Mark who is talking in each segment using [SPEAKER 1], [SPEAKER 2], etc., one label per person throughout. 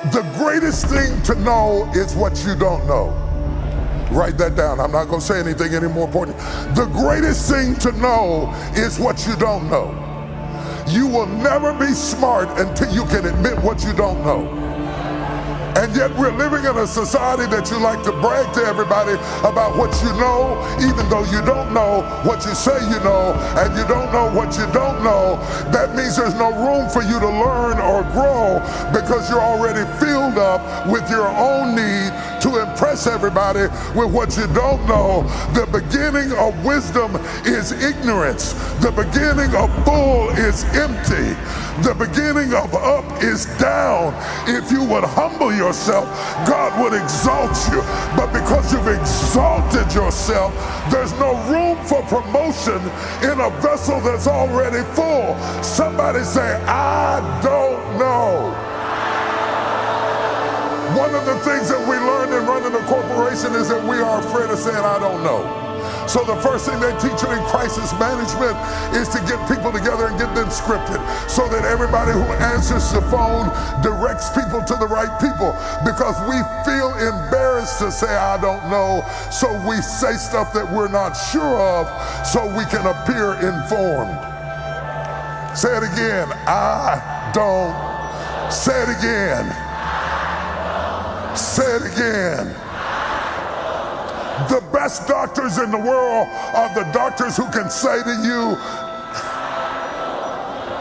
[SPEAKER 1] The greatest thing to know is what you don't know. Write that down. I'm not going to say anything any more important. The greatest thing to know is what you don't know. You will never be smart until you can admit what you don't know. And yet we're living in a society that you like to brag to everybody about what you know, even though you don't know what you say you know, and you don't know what you don't know. That means there's no room for you to learn or grow, because you're already filled up with your own need to impress everybody with what you don't know. The beginning of wisdom is ignorance. The beginning of full is empty. The beginning of up is down. If you would humble yourself, God would exalt you. But because you've exalted yourself, there's no room for promotion in a vessel that's already full. Somebody say, I don't know. One of the things that we learned in running a corporation is that we are afraid of saying, I don't know. So the first thing they teach you in crisis management is to get people together and get them scripted, so that everybody who answers the phone directs people to the right people, because we feel embarrassed to say I don't know, so we say stuff that we're not sure of so we can appear informed. Say it again. I don't. Say it again. Say it again. The best doctors in the world are the doctors who can say to you,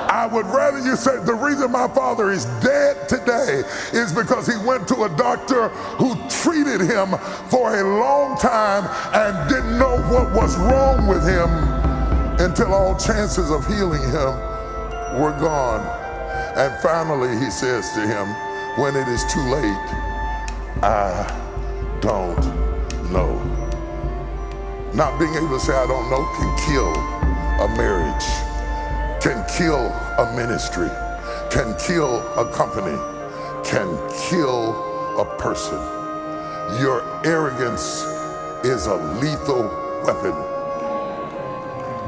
[SPEAKER 1] I would rather you say, the reason my father is dead today is because he went to a doctor who treated him for a long time and didn't know what was wrong with him until all chances of healing him were gone. And finally he says to him, when it is too late, I don't know. Not being able to say I don't know can kill a marriage, can kill a ministry, can kill a company, can kill a person. Your arrogance is a lethal weapon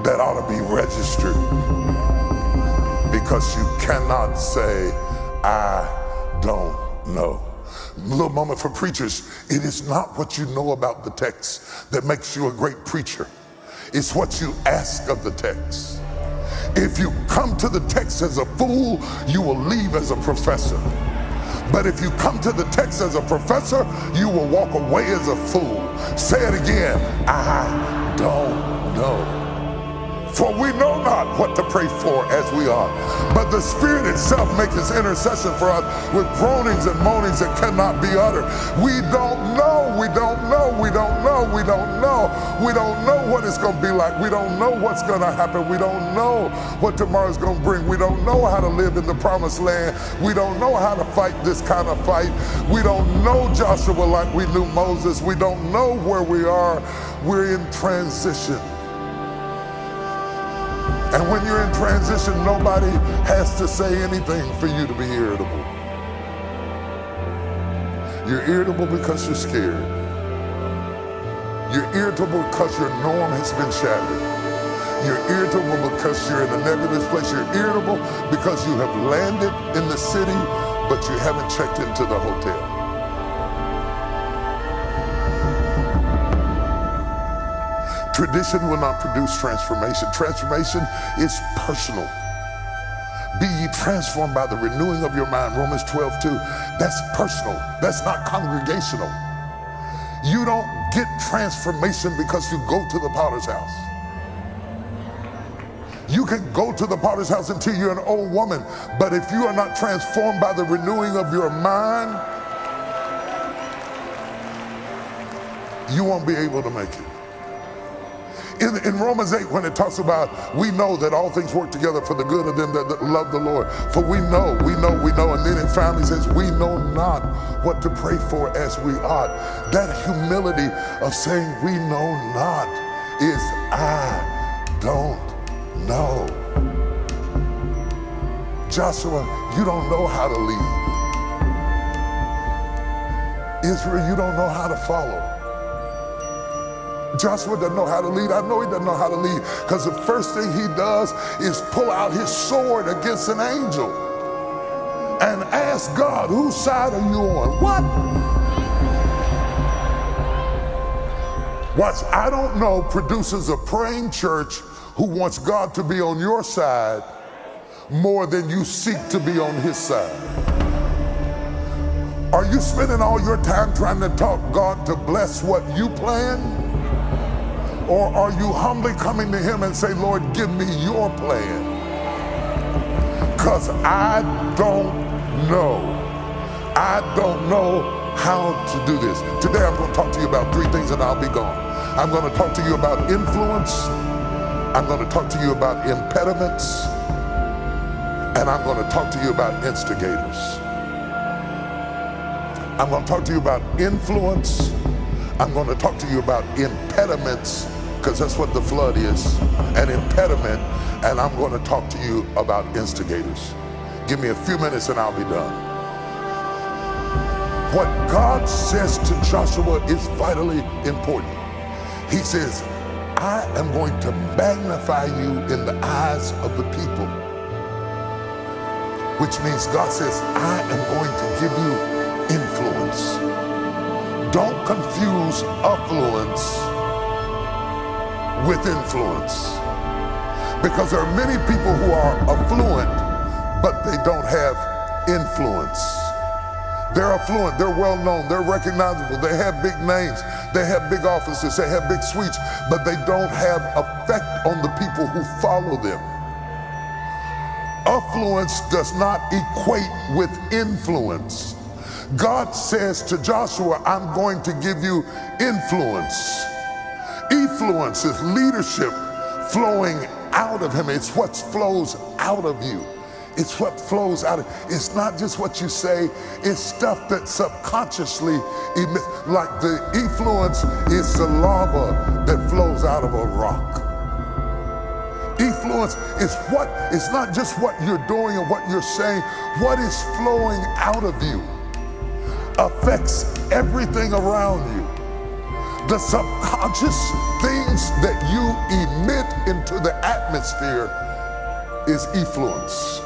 [SPEAKER 1] that ought to be registered, because you cannot say I don't know. Little moment for preachers. It is not what you know about the text that makes you a great preacher. It's what you ask of the text. If you come to the text as a fool, you will leave as a professor. But if you come to the text as a professor, you will walk away as a fool. Say it again. I don't know. For we know not what to pray for as we ought, but the Spirit itself makes intercession for us with groanings and moanings that cannot be uttered. We don't know, we don't know, we don't know, we don't know. We don't know what it's going to be like. We don't know what's going to happen. We don't know what tomorrow's going to bring. We don't know how to live in the promised land. We don't know how to fight this kind of fight. We don't know Joshua like we knew Moses. We don't know where we are. We're in transition. And when you're in transition, nobody has to say anything for you to be irritable. You're irritable because you're scared. You're irritable because your norm has been shattered. You're irritable because you're in a nebulous place. You're irritable because you have landed in the city, but you haven't checked into the hotel. Tradition will not produce transformation. Transformation is personal. Be ye transformed by the renewing of your mind, Romans 12:2. That's personal. That's not congregational. You don't get transformation because you go to the potter's house. You can go to the potter's house until you're an old woman, but if you are not transformed by the renewing of your mind, you won't be able to make it. In Romans 8, when it talks about, we know that all things work together for the good of them that love the Lord. For we know. And then it finally says, we know not what to pray for as we ought. That humility of saying we know not is I don't know. Joshua, you don't know how to lead. Israel, you don't know how to follow. Joshua doesn't know how to lead. I know he doesn't know how to lead because the first thing he does is pull out his sword against an angel. And ask God, whose side are you on? What? Watch, I don't know produces a praying church who wants God to be on your side more than you seek to be on his side. Are you spending all your time trying to talk God to bless what you plan? Or are you humbly coming to him and say, Lord, give me your plan? Because I don't know. I don't know how to do this. Today I'm going to talk to you about 3 things and I'll be gone. I'm going to talk to you about influence. I'm going to talk to you about impediments. And I'm going to talk to you about instigators. I'm going to talk to you about influence. I'm going to talk to you about impediments, because that's what the flood is, an impediment. And I'm going to talk to you about instigators. Give me a few minutes and I'll be done. What God says to Joshua is vitally important. He says, I am going to magnify you in the eyes of the people. Which means God says, I am going to give you influence. Don't confuse affluence with influence. Because there are many people who are affluent, but they don't have influence. They're affluent, they're well known, they're recognizable, they have big names, they have big offices, they have big suites, but they don't have effect on the people who follow them. Affluence does not equate with influence. God says to Joshua, I'm going to give you influence. Effluence is leadership flowing out of him. It's what flows out of you. It's what flows out of, it's not just what you say, it's stuff that subconsciously emits. Like the effluence is the lava that flows out of a rock. Effluence is what, it's not just what you're doing and what you're saying, what is flowing out of you affects everything around you. The subconscious things that you emit into the atmosphere is effluence.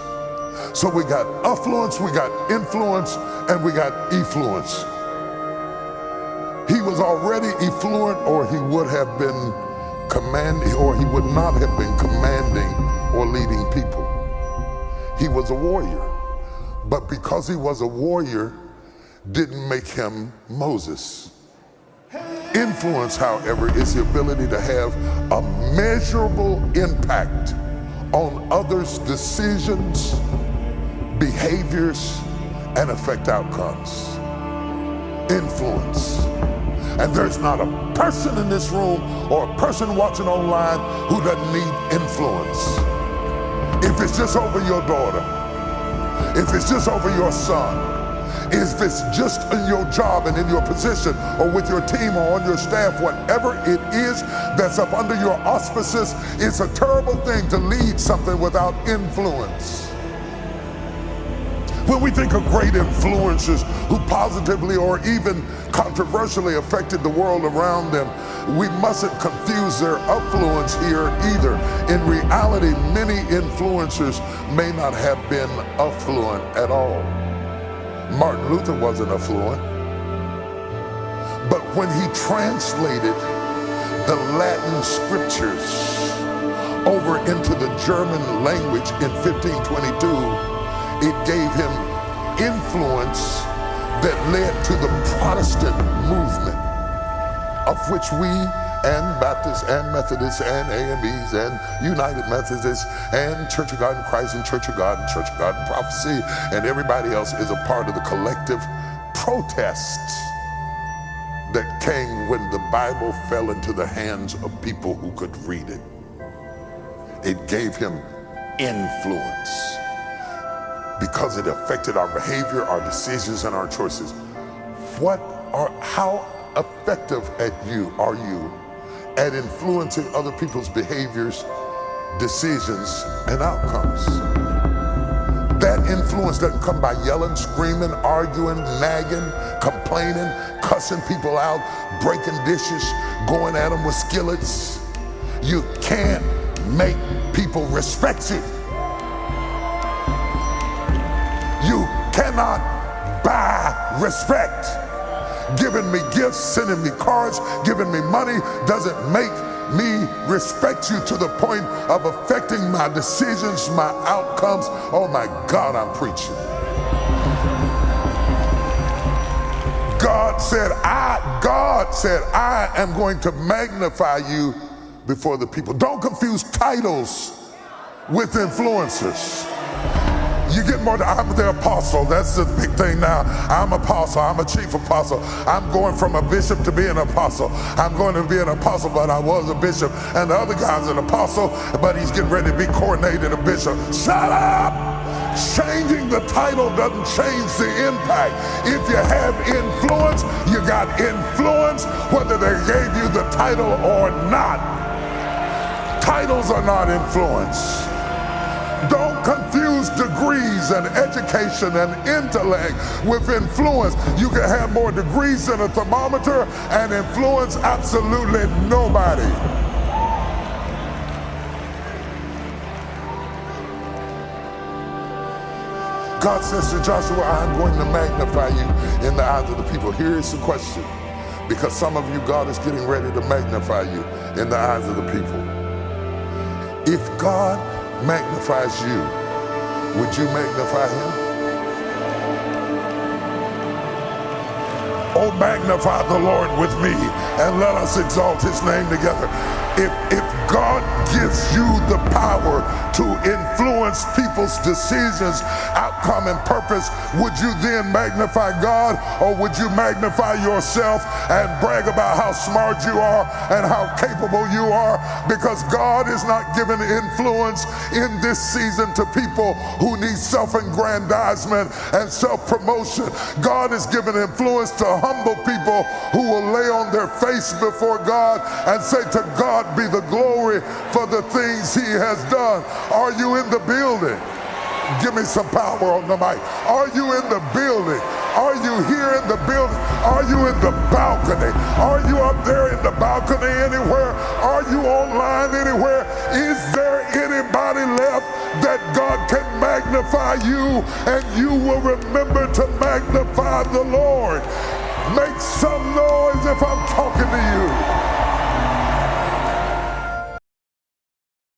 [SPEAKER 1] So we got affluence, we got influence, and we got effluence. He was already effluent, or he would have been commanding, or he would not have been commanding or leading people. He was a warrior, but because he was a warrior, didn't make him Moses. Influence, however, is the ability to have a measurable impact on others' decisions, behaviors, and affect outcomes. Influence. And there's not a person in this room or a person watching online who doesn't need influence. If it's just over your daughter, if it's just over your son, if it's just in your job and in your position or with your team or on your staff, whatever it is that's up under your auspices, it's a terrible thing to lead something without influence. When we think of great influencers who positively or even controversially affected the world around them, we mustn't confuse their affluence here either. In reality, many influencers may not have been affluent at all. Martin Luther wasn't affluent, but when he translated the Latin scriptures over into the German language in 1522, it gave him influence that led to the Protestant movement, of which we and Baptists and Methodists and AMEs and United Methodists and Church of God in Christ and Church of God and Church of God in Prophecy and everybody else is a part of the collective protest that came when the Bible fell into the hands of people who could read it. It gave him influence because it affected our behavior, our decisions, and our choices. How effective are you at influencing other people's behaviors, decisions, and outcomes? That influence doesn't come by yelling, screaming, arguing, nagging, complaining, cussing people out, breaking dishes, going at them with skillets. You can't make people respect you. You cannot cannot buy respect. Giving me gifts, sending me cards, giving me money doesn't make me respect you to the point of affecting my decisions, my outcomes. Oh my God, I'm preaching. God said, I am going to magnify you before the people. Don't confuse titles with influencers. You get more, I'm the apostle, that's the big thing now. I'm apostle, I'm a chief apostle. I'm going from a bishop to being an apostle. I'm going to be an apostle, but I was a bishop. And the other guy's an apostle, but he's getting ready to be coronated a bishop. Shut up! Changing the title doesn't change the impact. If you have influence, you got influence whether they gave you the title or not. Titles are not influence. Don't confuse degrees and education and intellect with influence. You can have more degrees than a thermometer and influence absolutely nobody. God says to Joshua, I'm going to magnify you in the eyes of the people. Here's the question, because some of you, God is getting ready to magnify you in the eyes of the people. If God magnifies you, would you magnify him? Oh, magnify the Lord with me and let us exalt his name together. If God gives you the power to influence people's decisions, outcome, and purpose, would you then magnify God, or would you magnify yourself and brag about how smart you are and how capable you are? Because God is not giving influence in this season to people who need self-aggrandizement and self-promotion. God is giving influence to humble people who will lay on their face before God and say, to God be the glory for the things he has done. Are you in the building? Give me some power on the mic. Are you in the building? Are you here in the building? Are you in the balcony? Are you up there in the balcony anywhere? Are you online anywhere? Is there anybody left that God can magnify you, and you will remember to magnify the Lord? Make some noise if I'm talking to you.